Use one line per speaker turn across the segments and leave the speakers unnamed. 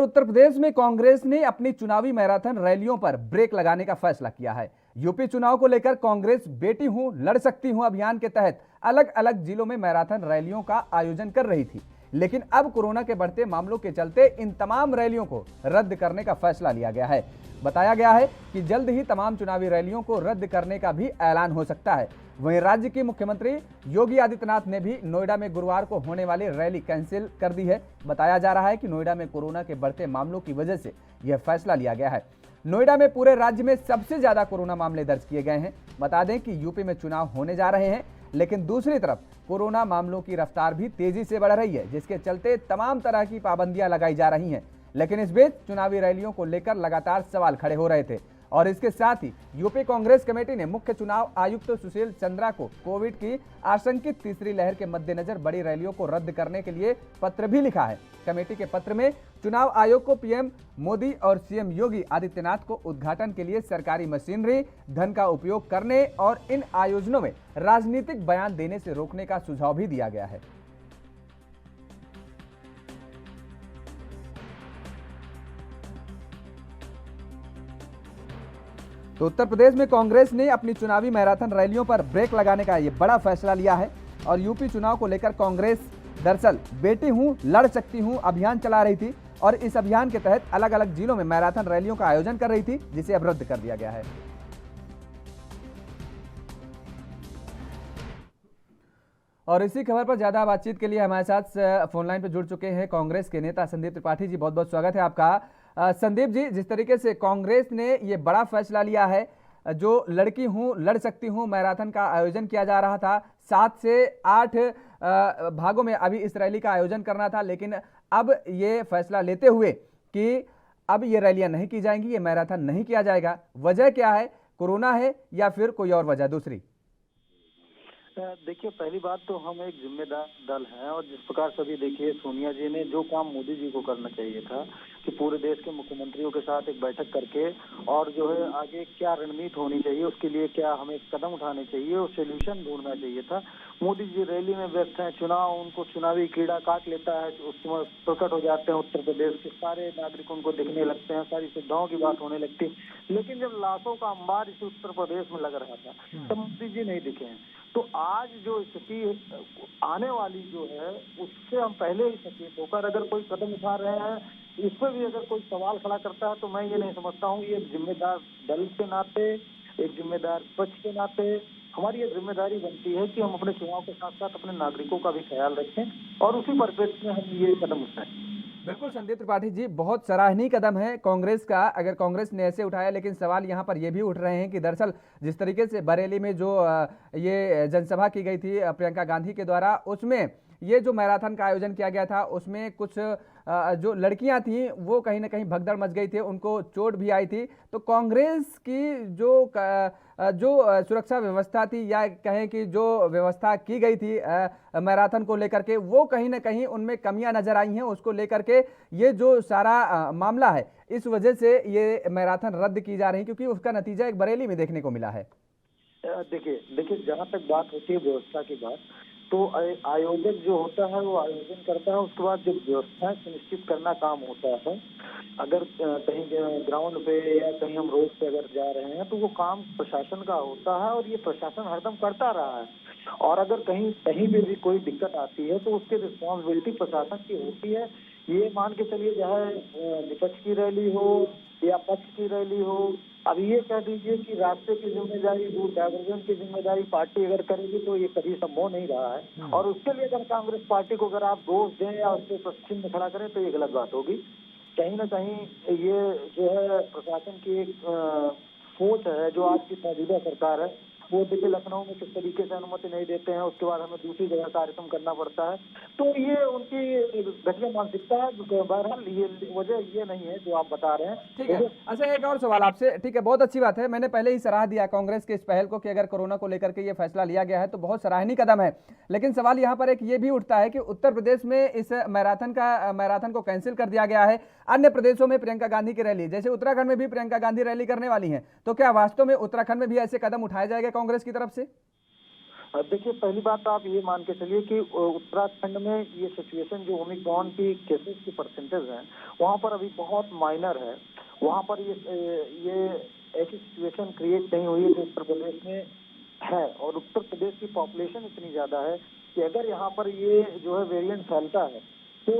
उत्तर प्रदेश में कांग्रेस ने अपनी चुनावी मैराथन रैलियों पर ब्रेक लगाने का फैसला किया है। यूपी चुनाव को लेकर कांग्रेस बेटी हूं लड़ सकती हूं अभियान के तहत अलग अलग जिलों में मैराथन रैलियों का आयोजन कर रही थी, लेकिन अब कोरोना के बढ़ते मामलों के चलते इन तमाम रैलियों को रद्द करने का फैसला लिया गया है। बताया गया है कि जल्द ही तमाम चुनावी रैलियों को रद्द करने का भी ऐलान हो सकता है। वहीं राज्य के मुख्यमंत्री योगी आदित्यनाथ ने भी नोएडा में गुरुवार को होने वाली रैली कैंसिल कर दी है। बताया जा रहा है कि नोएडा में कोरोना के बढ़ते मामलों की वजह से यह फैसला लिया गया है। नोएडा में पूरे राज्य में सबसे ज्यादा कोरोना मामले दर्ज किए गए हैं। बता दें कि यूपी में चुनाव होने जा रहे हैं, लेकिन दूसरी तरफ कोरोना मामलों की रफ्तार भी तेजी से बढ़ रही है, जिसके चलते तमाम तरह की पाबंदियां लगाई जा रही हैं। लेकिन इस बीच चुनावी रैलियों को लेकर लगातार सवाल खड़े हो रहे थे और इसके साथ ही यूपी कांग्रेस कमेटी ने मुख्य चुनाव आयुक्त सुशील चंद्रा को कोविड की आशंकित तीसरी लहर के मद्देनजर बड़ी रैलियों को रद्द करने के लिए पत्र भी लिखा है। कमेटी के पत्र में चुनाव आयोग को पीएम मोदी और सीएम योगी आदित्यनाथ को उद्घाटन के लिए सरकारी मशीनरी धन का उपयोग करने और इन आयोजनों में राजनीतिक बयान देने से रोकने का सुझाव भी दिया गया है। तो उत्तर प्रदेश में कांग्रेस ने अपनी चुनावी मैराथन रैलियों पर ब्रेक लगाने का ये बड़ा फैसला लिया है और यूपी चुनाव को लेकर कांग्रेस दरअसल बेटी हूं लड़ सकती हूं अभियान चला रही थी और इस अभियान के तहत अलग अलग जिलों में मैराथन रैलियों का आयोजन कर रही थी, जिसे अब रद्द कर दिया गया है। और इसी खबर पर ज्यादा बातचीत के लिए हमारे साथ फोन लाइन पर जुड़ चुके हैं कांग्रेस के नेता संदीप त्रिपाठी जी। बहुत बहुत स्वागत है आपका। संदीप जी, जिस तरीके से कांग्रेस ने ये बड़ा फैसला लिया है, जो लड़की हूं लड़ सकती हूं मैराथन का आयोजन किया जा रहा था, 7 से 8 भागों में अभी इस रैली का आयोजन करना था, लेकिन अब ये फैसला लेते हुए कि अब ये रैलियां नहीं की जाएंगी, ये मैराथन नहीं किया जाएगा, वजह क्या है? कोरोना है या फिर कोई और वजह दूसरी?
देखिए, पहली बात तो हम एक जिम्मेदार दल हैं और जिस प्रकार से अभी देखिए सोनिया जी ने जो काम मोदी जी को करना चाहिए था कि पूरे देश के मुख्यमंत्रियों के साथ एक बैठक करके और जो है आगे क्या रणनीति होनी चाहिए, उसके लिए क्या हमें कदम उठाने चाहिए और सोल्यूशन ढूंढना चाहिए था। मोदी जी रैली में व्यस्त हैं, चुनाव उनको चुनावी कीड़ा काट लेता है, उसमें प्रकट हो जाते हैं उत्तर प्रदेश के सारे नागरिक उनको दिखने लगते हैं, सारी सुविधाओं की बात होने लगती है। लेकिन जब लाशों का अंबार इस उत्तर प्रदेश में लग रहा था तब मोदी जी नहीं दिखे हैं। तो आज जो स्थिति आने वाली जो है उससे हम पहले ही सचेत होकर अगर कोई कदम उठा रहे हैं, इस पर भी अगर कोई सवाल खड़ा करता है तो मैं ये नहीं समझता हूँ। ये जिम्मेदार दल के नाते, एक जिम्मेदार पक्ष के नाते हमारी ये जिम्मेदारी बनती है कि हम अपने चुनाव के साथ साथ अपने नागरिकों का भी ख्याल रखें और उसी परिप्रेक्ष्य में हम ये कदम उठाएं।
बिल्कुल संदीप त्रिपाठी जी, बहुत सराहनीय कदम है कांग्रेस का, अगर कांग्रेस ने ऐसे उठाया। लेकिन सवाल यहाँ पर यह भी उठ रहे हैं कि दरअसल जिस तरीके से बरेली में जो ये जनसभा की गई थी प्रियंका गांधी के द्वारा, उसमें ये जो मैराथन का आयोजन किया गया था उसमें कुछ जो लड़कियां थीं वो कहीं ना कहीं भगदड़ मच गई थी, उनको चोट भी आई थी। तो कांग्रेस की जो सुरक्षा व्यवस्था थी या कहें कि जो व्यवस्था की गई थी मैराथन को लेकर के, वो कहीं ना कहीं उनमें कमियां नजर आई हैं। उसको लेकर के ये जो सारा मामला है, इस वजह से ये मैराथन रद्द की जा रही, क्योंकि उसका नतीजा एक बरेली में देखने को मिला है।
देखिए जहाँ तक बात होती है व्यवस्था की बात, तो आयोजक जो होता है वो आयोजन करता है, उसके बाद जो व्यवस्था सुनिश्चित करना काम होता है। अगर कहीं ग्राउंड पे या कहीं हम रोड पे अगर जा रहे हैं तो वो काम प्रशासन का होता है और ये प्रशासन हरदम करता रहा है। और अगर कहीं कहीं पे भी कोई दिक्कत आती है तो उसकी रिस्पॉन्सिबिलिटी प्रशासन की होती है। ये मान के चलिए चाहे विपक्ष की रैली हो या पक्ष की रैली हो, अब ये कह दीजिए कि रास्ते की जिम्मेदारी, रूट डाइवर्जन की जिम्मेदारी पार्टी अगर करेगी तो ये कभी संभव नहीं रहा है। और उसके लिए अगर कांग्रेस पार्टी को अगर आप दोष दें या उसके पश्चिम में खड़ा करें तो ये गलत बात होगी। कहीं ना कहीं ये जो है प्रशासन की एक सोच है जो आज की मौजूदा सरकार है, वो देखिए लखनऊ में किस तरीके से अनुमति नहीं देते हैं, उसके बाद हमें दूसरी जगह कार्यक्रम करना पड़ता है। तो ये उनकी घटिया मानसिकता है। बहरहाल ये वजह ये नहीं है जो आप बता रहे हैं।
ठीक है। अच्छा, एक और सवाल आपसे। ठीक है, बहुत अच्छी बात है, मैंने पहले ही सराह दिया कांग्रेस के इस पहल को कि अगर कोरोना को लेकर के ये फैसला लिया गया है तो बहुत सराहनीय कदम है। लेकिन सवाल यहाँ पर एक ये भी उठता है कि उत्तर प्रदेश में इस मैराथन को कैंसिल कर दिया गया है। अन्य प्रदेशों में प्रियंका गांधी की रैली, जैसे उत्तराखंड में भी प्रियंका गांधी रैली करने वाली है, तो क्या वास्तव में उत्तराखंड में भी ऐसे कदम उठाए जाएंगे कांग्रेस की तरफ से?
देखिए, पहली बात तो आप ये मान के चलिए कि उत्तराखंड में ये सिचुएशन जो ओमिक्रॉन की केसेस की परसेंटेज है, वहाँ पर अभी बहुत माइनर है। वहाँ पर ये ऐसी सिचुएशन क्रिएट नहीं हुई है जो उत्तर प्रदेश में है, और उत्तर प्रदेश की पॉपुलेशन इतनी ज्यादा है कि अगर यहाँ पर ये जो है वेरिएंट फैलता है तो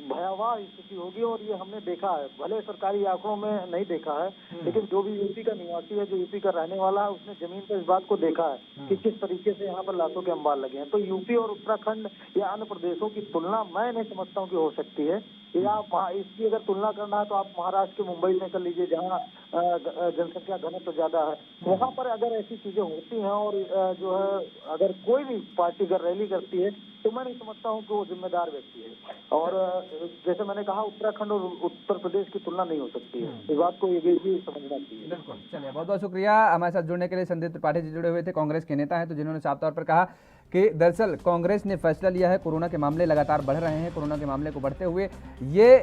भयावह स्थिति होगी। और ये हमने देखा है, भले सरकारी आंकड़ों में नहीं देखा है, लेकिन जो भी यूपी का निवासी है, जो यूपी का रहने वाला है, उसने जमीन पर इस बात को देखा है कि किस तरीके से यहाँ पर लाशों के अंबार लगे हैं। तो यूपी और उत्तराखंड या अन्य प्रदेशों की तुलना मैं नहीं समझता हूँ कि हो सकती है। या इसकी अगर तुलना करना है तो आप महाराष्ट्र के मुंबई से कर लीजिए, जहाँ जनसंख्या घनत्व ज्यादा है। वहाँ पर अगर ऐसी चीजें होती हैं और जो है अगर कोई भी पार्टी अगर रैली करती है तो मैं नहीं समझता हूँ कि वो जिम्मेदार व्यक्ति है। और जैसे मैंने कहा, उत्तराखंड और उत्तर प्रदेश की तुलना नहीं हो सकती है। इस बात को ये भी समझना चाहिए।
बिल्कुल। चलिए, बहुत बहुत शुक्रिया हमारे साथ जुड़ने के लिए। संदीप त्रिपाठी जी जुड़े हुए थे, कांग्रेस के नेता हैं, तो जिन्होंने साफ तौर पर कहा कि दरअसल कांग्रेस ने फैसला लिया है, कोरोना के मामले लगातार बढ़ रहे हैं, कोरोना के मामले को बढ़ते हुए ये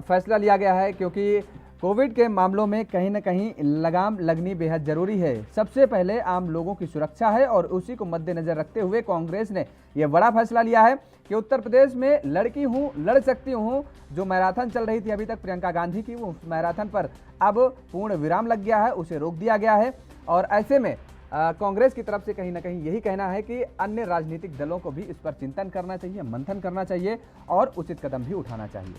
फैसला लिया गया है क्योंकि कोविड के मामलों में कहीं ना कहीं लगाम लगनी बेहद जरूरी है। सबसे पहले आम लोगों की सुरक्षा है और उसी को मद्देनजर रखते हुए कांग्रेस ने यह बड़ा फैसला लिया है कि उत्तर प्रदेश में लड़की हूं, लड़ सकती हूं। जो मैराथन चल रही थी अभी तक प्रियंका गांधी की, वो मैराथन पर अब पूर्ण विराम लग गया है, उसे रोक दिया गया है। और ऐसे में कांग्रेस की तरफ से कहीं ना कहीं यही कहना है कि अन्य राजनीतिक दलों को भी इस पर चिंतन करना चाहिए, मंथन करना चाहिए और उचित कदम भी उठाना चाहिए।